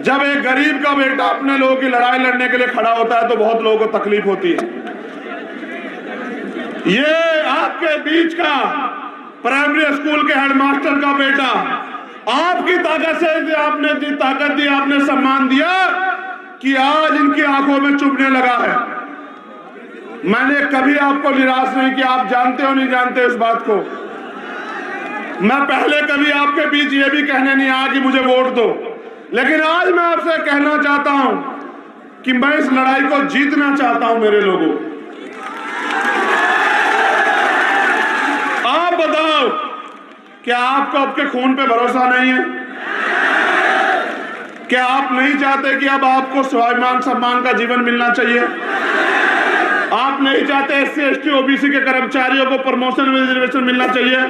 जब एक गरीब का बेटा अपने लोगों की लड़ाई लड़ने के लिए खड़ा होता है तो बहुत लोगों को तकलीफ होती है। ये आपके बीच का प्राइमरी स्कूल के हेडमास्टर का बेटा आपकी ताकत से आपने दी, ताकत दी, आपने सम्मान दिया कि आज इनकी आंखों में चुभने लगा है। मैंने कभी आपको निराश नहीं किया, आप जानते हो नहीं जानते इस बात को। मैं पहले कभी आपके बीच ये भी कहने नहीं आया कि मुझे वोट दो, लेकिन आज मैं आपसे कहना चाहता हूं कि मैं इस लड़ाई को जीतना चाहता हूं। मेरे लोगों, आप बताओ, क्या आपको आपके खून पे भरोसा नहीं है? क्या आप नहीं चाहते कि अब आपको स्वाभिमान सम्मान का जीवन मिलना चाहिए? आप नहीं चाहते SC ST OBC के कर्मचारियों को प्रमोशन में रिजर्वेशन मिलना चाहिए?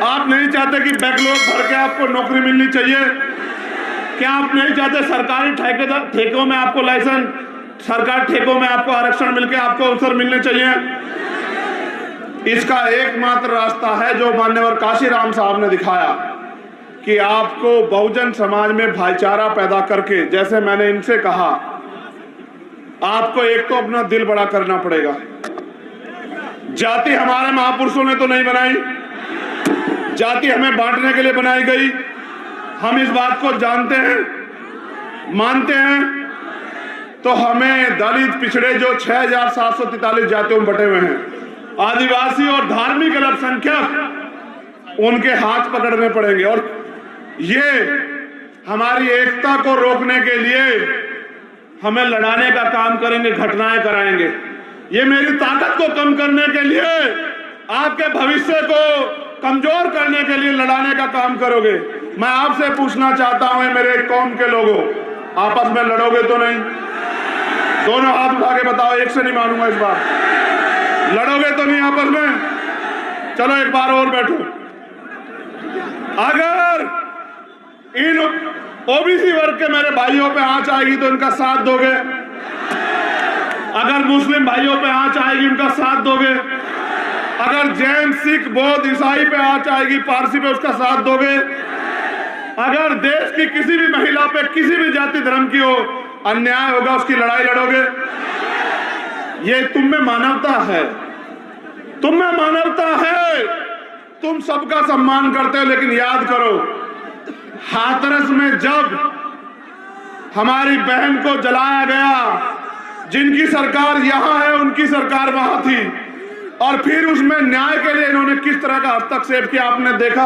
आप नहीं चाहते कि बैकलॉग भर के आपको नौकरी मिलनी चाहिए? क्या आप नहीं चाहते सरकारी ठेकों में आपको लाइसेंस, सरकारी ठेकों में आपको आरक्षण मिलकर आपको अवसर मिलने चाहिए? इसका एकमात्र रास्ता है जो मान्यवर काशीराम साहब ने दिखाया कि आपको बहुजन समाज में भाईचारा पैदा करके, जैसे मैंने इनसे कहा, आपको एक तो अपना दिल बड़ा करना पड़ेगा। जाति हमारे महापुरुषों ने तो नहीं बनाई, जाति हमें बांटने के लिए बनाई गई। हम इस बात को जानते हैं, मानते हैं। तो हमें दलित, पिछड़े जो 6743 जातियों में बटे हुए हैं, आदिवासी और धार्मिक अल्पसंख्यक, उनके हाथ पकड़ने पड़ेंगे। और ये हमारी एकता को रोकने के लिए हमें लड़ाने का काम करेंगे, घटनाएं कराएंगे। ये मेरी ताकत को कम करने के लिए, आपके भविष्य को कमजोर करने के लिए लड़ाने का काम करोगे। मैं आपसे पूछना चाहता हूं, मेरे कौम के लोगों, आपस में लड़ोगे तो नहीं? दोनों हाथ उठा के बताओ, एक से नहीं मानूंगा इस बार। लड़ोगे तो नहीं आपस में? चलो एक बार और बैठो। अगर इन OBC वर्ग के मेरे भाइयों पे आंच आएगी तो इनका साथ दोगे? अगर मुस्लिम भाइयों पे आंच आएगी उनका साथ दोगे? अगर जैन, सिख, बौद्ध, ईसाई पे आंच आएगी, पारसी पे, उसका साथ दोगे? अगर देश की किसी भी महिला पे, किसी भी जाति धर्म की हो, अन्याय होगा, उसकी लड़ाई लड़ोगे? ये तुम में मानवता है, तुम में मानवता है। तुम सबका सम्मान करते हो, लेकिन याद करो, हाथरस में जब हमारी बहन को जलाया गया, जिनकी सरकार यहां है उनकी सरकार वहां थी, और फिर उसमें न्याय के लिए इन्होंने किस तरह का हस्तक्षेप किया आपने देखा।